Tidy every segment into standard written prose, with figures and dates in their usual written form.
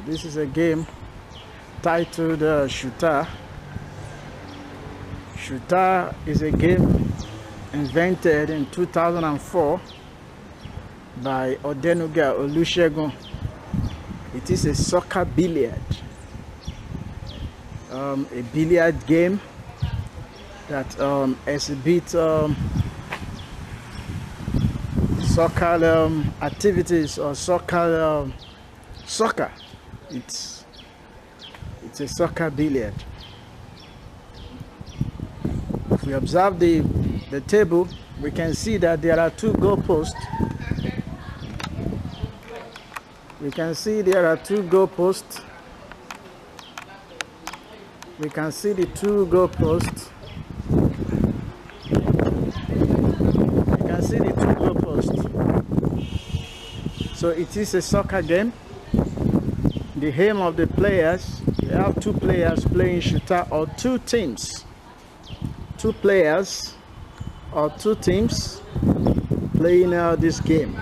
This is a game titled Shuta. Shuta is a game invented in 2004 by Odenuga Olusegun. It is a soccer billiard, a billiard game that exhibits soccer activities or soccer. It's a soccer billiard. If we observe the table, we can see that there are two goalposts. We can see there are two goalposts. We can see the two goalposts. We can see the two goalposts. So it is a soccer game. The aim of the players, we have two players playing Shuta, or two teams. Two players or two teams playing this game.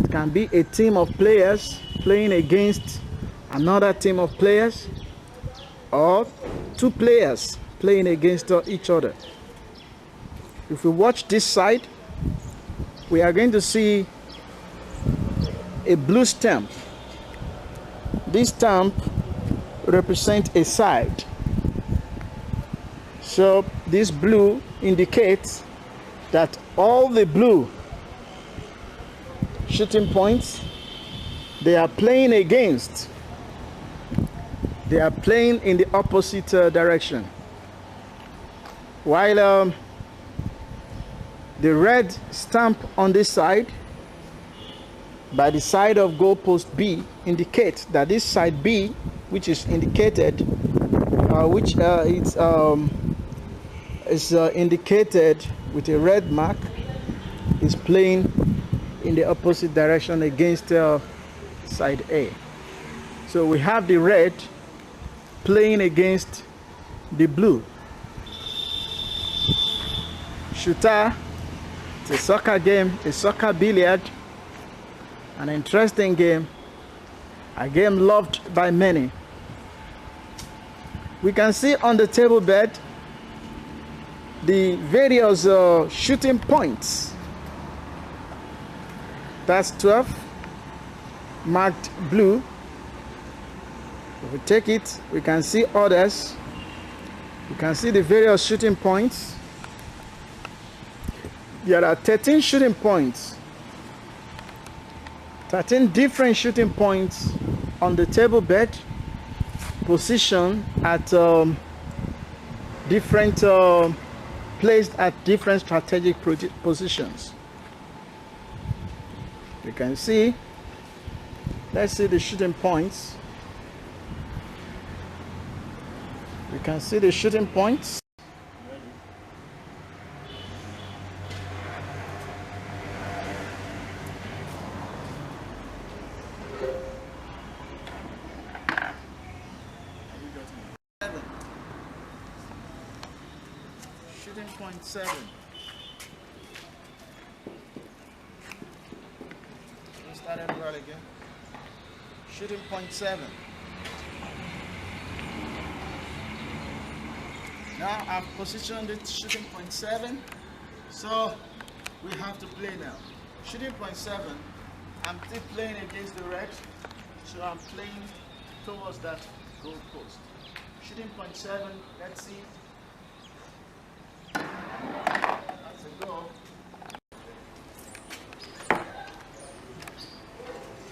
It can be a team of players playing against another team of players, or two players playing against each other. If we watch this side, we are going to see a blue stamp. This stamp represents a side. So this blue indicates that all the blue shooting points they are playing against, they are playing in the opposite direction. While the red stamp on this side, by the side of goalpost B, indicates that this side B, which is indicated, is indicated with a red mark, is playing in the opposite direction against side A. So we have the red playing against the blue. Shuta, it's a soccer game, a soccer billiard, an interesting game, a game loved by many. We can see on the table bed the various shooting points. That's 12 marked blue. If we take it, we can see others. We can see the various shooting points. There are 13 shooting points, 13 different shooting points on the table bed, positioned at different placed at different strategic positions. You can see, let's see the shooting points. We can see the shooting points. Shooting point 7. Let's start it right again. Shooting point 7. Now I've positioned it shooting point 7. So we have to play now. Shooting point 7. I'm still playing against the red. So I'm playing towards that goal post. Shooting point 7. Let's see. That's a goal.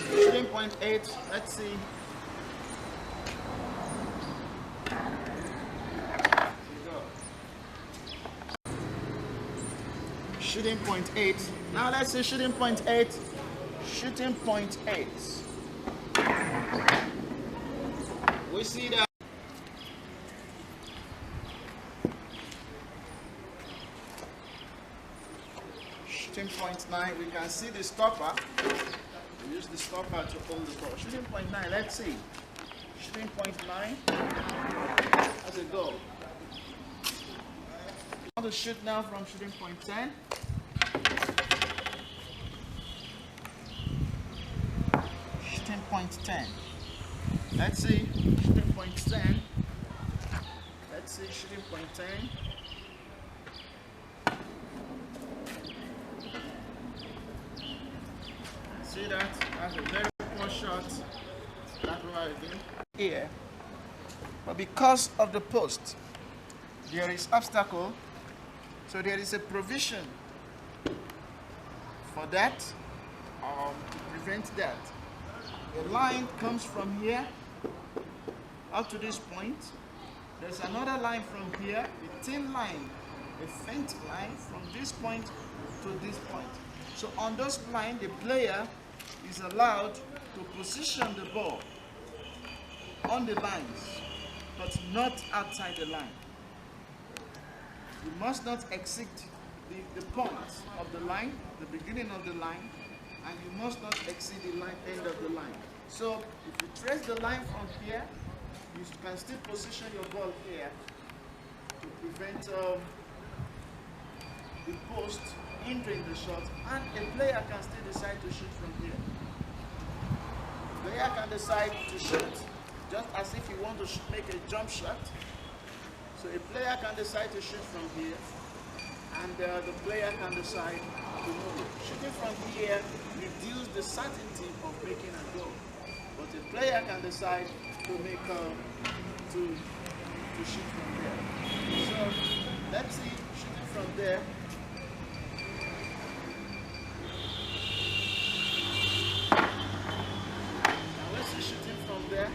Shooting point 8. Let's see. Shooting point 8. Now let's see shooting point 8. Shooting point 8. We see that. Shooting point 9, we can see the stopper. We use the stopper to hold the ball. Shooting point 9, let's see. Shooting point 9. That's a goal. I want to shoot now from shooting point 10. shooting point 10. Let's see shooting point 10. Let's see shooting point 10. See that? That's a very poor shot. That's what I do here. But because of the post, there is obstacle. So there is a provision for that, to prevent that. The line comes from here up to this point. There's another line from here, a thin line, a faint line from this point to this point. So on those lines, the player is allowed to position the ball on the lines, but not outside the line. You must not exceed the point of the line, the beginning of the line, and you must not exceed the end of the line. So if you trace the line from here, you can still position your ball here to prevent the post hindering the shot, and a player can still decide to shoot from here. The player can decide to shoot just as if you want to make a jump shot. So a player can decide to shoot from here, and the player can decide to move it. Shooting from here reduces the certainty of making a goal, but a player can decide to make to shoot from there. So let's see shooting from there. Now let's see shooting from there.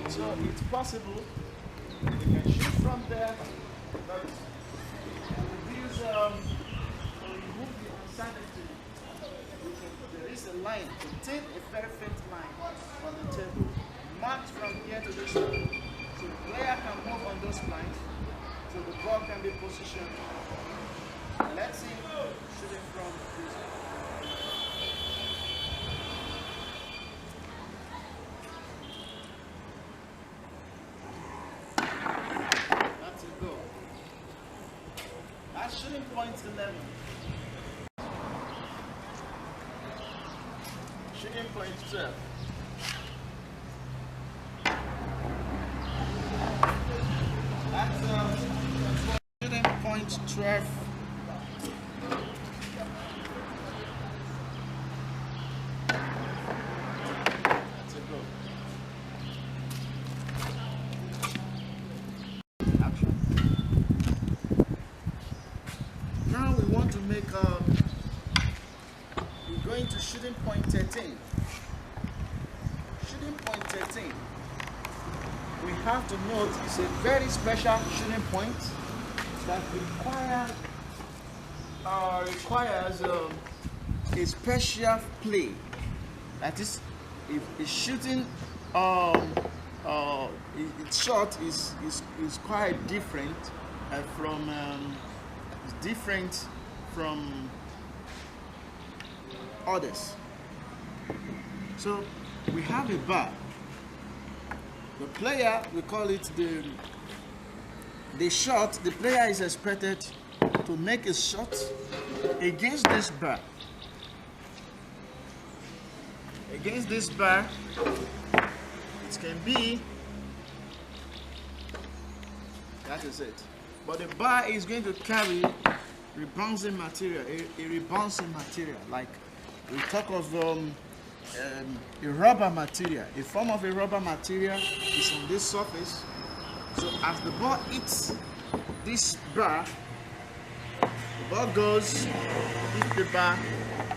So it's possible you can shoot from there, but reduce remove the uncertainty. There is a line, a very faint line on the table, marked from here to this one. So the player can move on those lines, so the ball can be positioned. And let's see shooting from this one. Shooting point 11. Shooting point 12. That's shooting point 12. That's a goal. Action. Now we want to make we're going to shooting point 13. Shooting point 13. We have to note it's a very special shooting point that requires a special play. That is, if a shooting its shot is quite different from others. So we have a bar. The player, we call it the shot. The player is expected to make a shot against this bar. Against this bar, it can be, that is it. But the bar is going to carry rebounding material, a rebounding material. Like we talk of a rubber material. A form of a rubber material is on this surface. So as the ball hits this bar, the ball goes, hits the bar,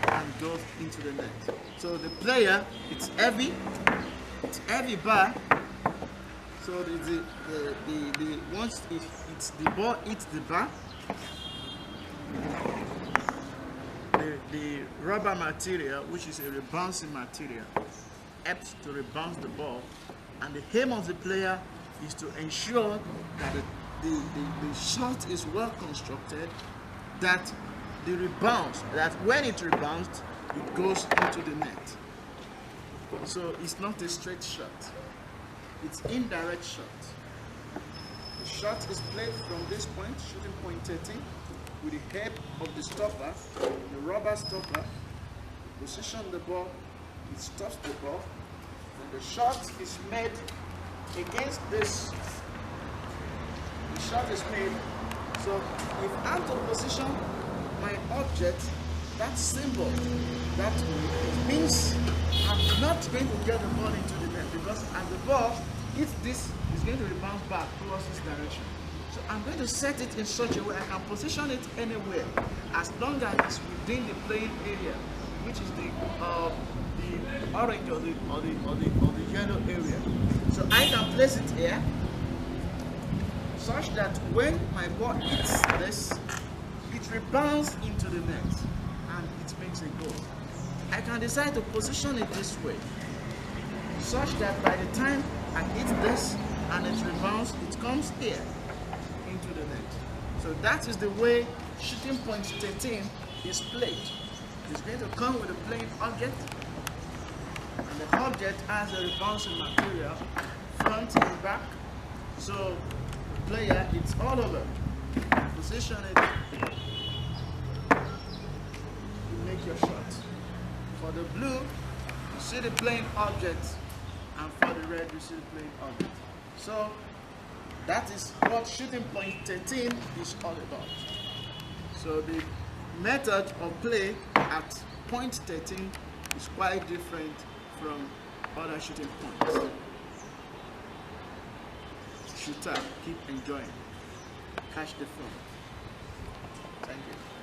and goes into the net. So the player, it's heavy bar. So once the ball hits the bar, the rubber material, which is a rebounding material, helps to rebound the ball, and the aim of the player is to ensure that the shot is well constructed, that the rebounds, that when it rebounds, it goes into the net. So it's not a straight shot, it's indirect shot. The shot is played from this point, shooting point 13, with the help of the stopper, the rubber stopper. Position the ball, it stops the ball, and the shot is made against this. The shot is made. So if I'm to position my object, that symbol, that way, it means I'm not going to get the ball into the net, because as the ball hits this, it's going to rebound back towards this direction. So I'm going to set it in such a way I can position it anywhere, as long as it's within the playing area, which is the orange or the yellow area. So I can place it here, such that when my ball hits this, it rebounds into the net and it makes a goal. I can decide to position it this way, such that by the time I hit this and it rebounds, it comes here into the net. So that is the way shooting point 13 is played. It's going to come with a playing object, and the object has a rebouncing material, front and back. So player, it's all over. Position it, you make your shot. For the blue, you see the playing object, and for the red, you see the playing object. So that is what shooting point 13 is all about. So the method of play at point 13 is quite different from other shooting points. Shuta, keep enjoying. Catch the fun. Thank you.